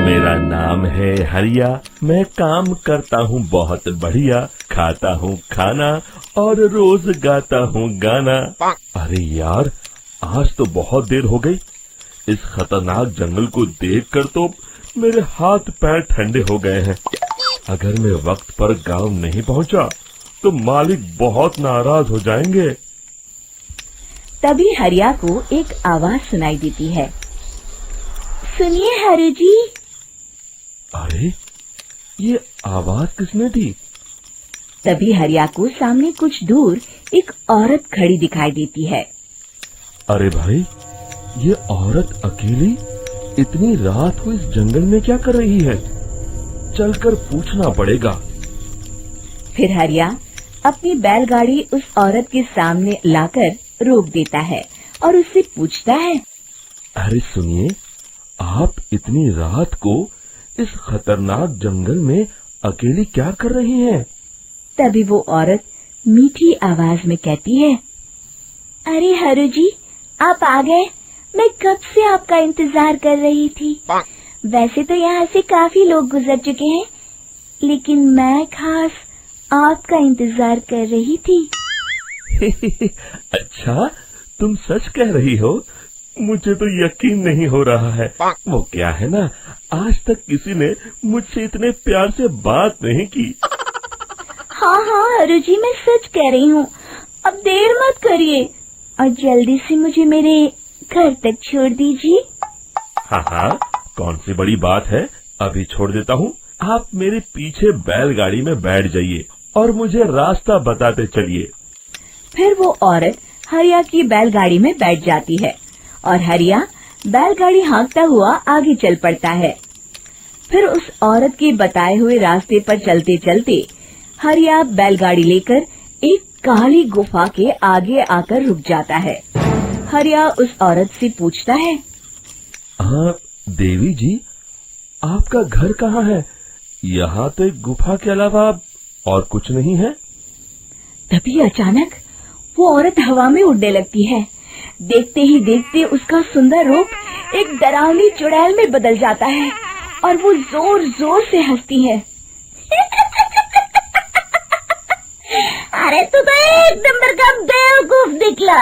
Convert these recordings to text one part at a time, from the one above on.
मेरा नाम है हरिया, मैं काम करता हूँ बहुत बढ़िया, खाता हूँ खाना और रोज गाता हूँ गाना। अरे यार, आज तो बहुत देर हो गई। इस खतरनाक जंगल को देखकर तो मेरे हाथ पैर ठंडे हो गए हैं। अगर मैं वक्त पर गांव नहीं पहुंचा तो मालिक बहुत नाराज हो जाएंगे। तभी हरिया को एक आवाज सुनाई देती है। सुनिए हरु जी। अरे, ये आवाज किसने दी? तभी हरिया को सामने कुछ दूर एक औरत खड़ी दिखाई देती है। अरे भाई, ये औरत अकेली इतनी रात को इस जंगल में क्या कर रही है? चलकर पूछना पड़ेगा। फिर हरिया अपनी बैलगाड़ी उस औरत के सामने लाकर रोक देता है और उससे पूछता है। अरे सुनिए, आप इतनी रात को इस खतरनाक जंगल में अकेली क्या कर रही हैं? तभी वो औरत मीठी आवाज में कहती है, अरे हरु जी, आप आ गए। मैं कब से आपका इंतजार कर रही थी। वैसे तो यहाँ से काफी लोग गुजर चुके हैं, लेकिन मैं खास आपका इंतजार कर रही थी। अच्छा, तुम सच कह रही हो? मुझे तो यकीन नहीं हो रहा है। वो क्या है ना, आज तक किसी ने मुझसे इतने प्यार से बात नहीं की। हाँ हाँ हरु जी, मैं सच कह रही हूँ। अब देर मत करिए और जल्दी से मुझे मेरे घर तक छोड़ दीजिए। हाँ हाँ, कौन सी बड़ी बात है, अभी छोड़ देता हूँ। आप मेरे पीछे बैलगाड़ी में बैठ जाइए और मुझे रास्ता बताते चलिए। फिर वो औरत हरिया की बैलगाड़ी में बैठ जाती है और हरिया बैलगाड़ी हाँकता हुआ आगे चल पड़ता है। फिर उस औरत के बताए हुए रास्ते पर चलते चलते हरिया बैलगाड़ी लेकर एक काली गुफा के आगे आकर रुक जाता है। हरिया उस औरत से पूछता है, हाँ देवी जी, आपका घर कहाँ है? यहाँ तो एक गुफा के अलावा और कुछ नहीं है। तभी अचानक वो औरत हवा में उड़ने लगती है। देखते ही देखते उसका सुंदर रूप एक डरावनी चुड़ैल में बदल जाता है और वो जोर जोर से हंसती है। अरे तू तो एक नंबर का बेवकूफ निकला।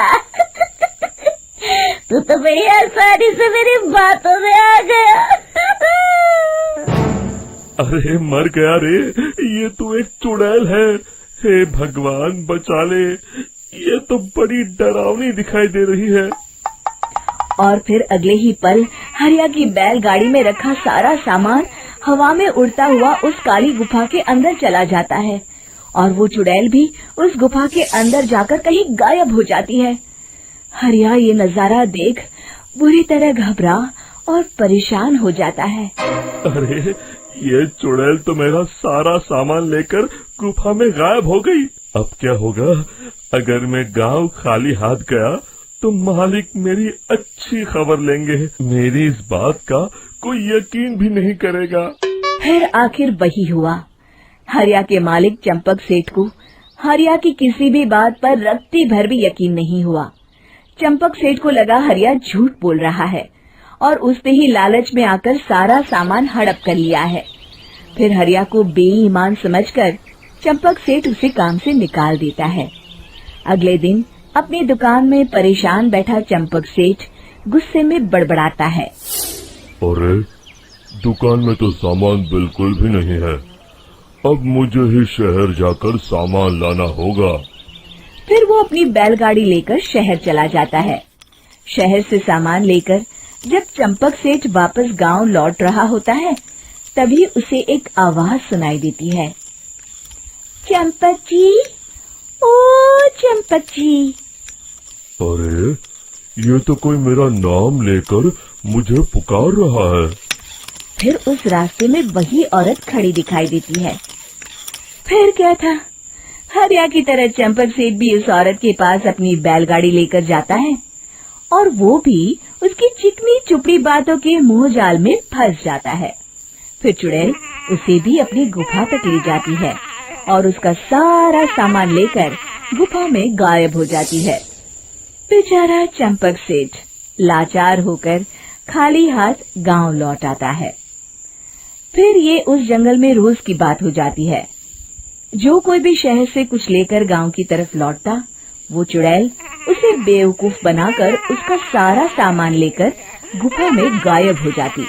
तू तो बड़ी आसानी से मेरी बातों में आ गया। अरे मर गया रे, ये तो एक चुड़ैल है। हे भगवान बचा ले, ये तो बड़ी डरावनी दिखाई दे रही है। और फिर अगले ही पल हरिया की बैलगाड़ी में रखा सारा सामान हवा में उड़ता हुआ उस काली गुफा के अंदर चला जाता है और वो चुड़ैल भी उस गुफा के अंदर जाकर कहीं गायब हो जाती है। हरिया ये नजारा देख बुरी तरह घबरा और परेशान हो जाता है। अरे, ये चुड़ैल तो मेरा सारा सामान लेकर गुफा में गायब हो गई। अब क्या होगा? अगर मैं गांव खाली हाथ गया तो मालिक मेरी अच्छी खबर लेंगे। मेरी इस बात का कोई यकीन भी नहीं करेगा। फिर आखिर वही हुआ। हरिया के मालिक चंपक सेठ को हरिया की किसी भी बात पर रत्ती भर भी यकीन नहीं हुआ। चंपक सेठ को लगा हरिया झूठ बोल रहा है और उसने ही लालच में आकर सारा सामान हड़प कर लिया है। फिर हरिया को बेईमान समझकर चंपक सेठ उसे काम से निकाल देता है। अगले दिन अपनी दुकान में परेशान बैठा चंपक सेठ गुस्से में बड़बड़ाता है। अरे, दुकान में तो सामान बिल्कुल भी नहीं है। अब मुझे ही शहर जाकर सामान लाना होगा। फिर वो अपनी बैलगाड़ी लेकर शहर चला जाता है। शहर से सामान लेकर जब चंपक सेठ वापस गांव लौट रहा होता है, तभी उसे एक आवाज सुनाई देती है। चंपक जी, ओ चंपक जी। अरे, ये तो कोई मेरा नाम लेकर मुझे पुकार रहा है। फिर उस रास्ते में वही औरत खड़ी दिखाई देती है। फिर क्या था, हरिया की तरह चंपक सेठ भी उस औरत के पास अपनी बैलगाड़ी लेकर जाता है और वो भी उसकी चिकनी चुपड़ी बातों के मुंह जाल में फंस जाता है। फिर चुड़ैल उसे भी अपनी गुफा तक ले जाती है और उसका सारा सामान लेकर गुफा में गायब हो जाती है। बेचारा चंपक सेठ लाचार होकर खाली हाथ गांव लौट आता है। फिर ये उस जंगल में रोज की बात हो जाती है। जो कोई भी शहर से कुछ लेकर गांव की तरफ लौटता, वो चुड़ैल उसे बेवकूफ बनाकर उसका सारा सामान लेकर गुफा में गायब हो जाती।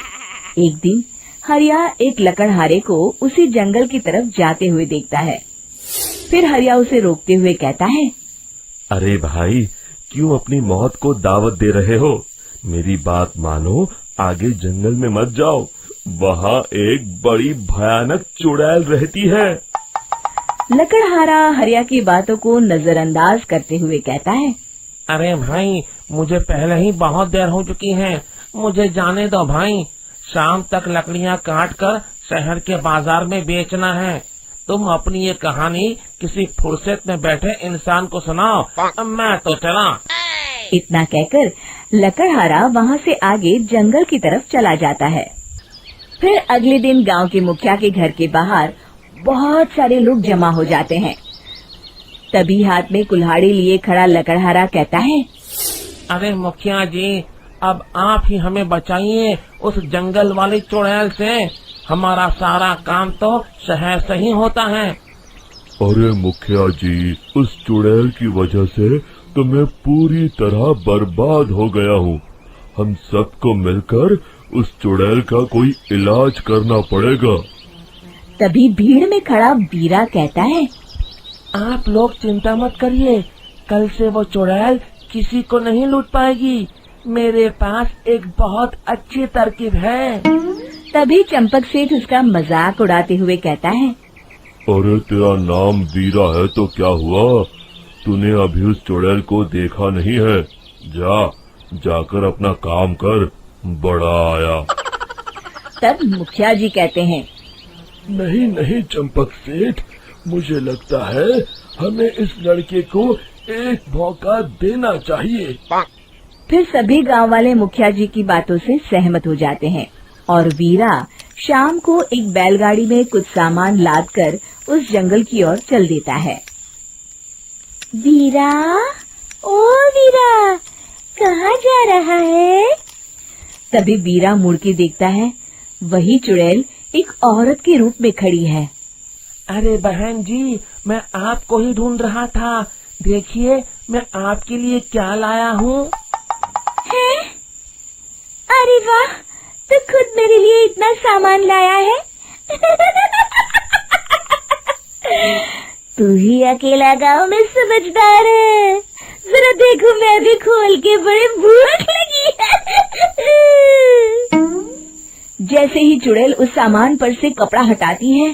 एक दिन हरिया एक लकड़हारे को उसी जंगल की तरफ जाते हुए देखता है। फिर हरिया उसे रोकते हुए कहता है, अरे भाई, क्यों अपनी मौत को दावत दे रहे हो? मेरी बात मानो, आगे जंगल में मत जाओ, वहाँ एक बड़ी भयानक चुड़ैल रहती है। लकड़हारा हरिया की बातों को नजरअंदाज करते हुए कहता है, अरे भाई, मुझे पहले ही बहुत देर हो चुकी है, मुझे जाने दो भाई। शाम तक लकड़ियाँ काट कर शहर के बाजार में बेचना है। तुम अपनी ये कहानी किसी फुर्सत में बैठे इंसान को सुनाओ, मैं तो चला। इतना कहकर लकड़हारा वहाँ से आगे जंगल की तरफ चला जाता है। फिर अगले दिन गांव के मुखिया के घर के बाहर बहुत सारे लोग जमा हो जाते हैं। तभी हाथ में कुल्हाड़ी लिए खड़ा लकड़हारा कहता है, अरे मुखिया जी, अब आप ही हमें बचाइए उस जंगल वाली चुड़ैल से। हमारा सारा काम तो शहर से ही होता है। अरे मुखिया जी, उस चुड़ैल की वजह से तो मैं पूरी तरह बर्बाद हो गया हूँ। हम सबको मिलकर उस चुड़ैल का कोई इलाज करना पड़ेगा। तभी भीड़ में खड़ा वीरा कहता है, आप लोग चिंता मत करिए, कल से वो चुड़ैल किसी को नहीं लूट पाएगी। मेरे पास एक बहुत अच्छी तरकीब है। तभी चंपक सेठ उसका मजाक उड़ाते हुए कहता है, अरे तेरा नाम वीरा है तो क्या हुआ? तूने अभी उस चुड़ैल को देखा नहीं है? जाकर अपना काम कर, बड़ा आया। तब मुखिया जी कहते हैं, नहीं चंपक सेठ, मुझे लगता है हमें इस लड़के को एक मौका देना चाहिए। फिर सभी गांव वाले मुखिया जी की बातों से सहमत हो जाते हैं और वीरा शाम को एक बैलगाड़ी में कुछ सामान लादकर उस जंगल की ओर चल देता है। वीरा, ओ वीरा, कहाँ जा रहा है? तभी वीरा मुड़ के देखता है, वही चुड़ैल एक औरत के रूप में खड़ी है। अरे बहन जी, मैं आपको ही ढूंढ रहा था। देखिए, मैं आपके लिए क्या लाया हूँ। हैं? अरे वाह, तो खुद मेरे लिए इतना सामान लाया है। तू ही अकेला गांव में समझदार है। जरा देखो, मैं भी खोल के, बड़े भूख लगी है। जैसे ही चुड़ैल उस सामान पर से कपड़ा हटाती है,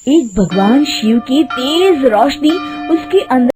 एक भगवान शिव की तेज रोशनी उसके अंदर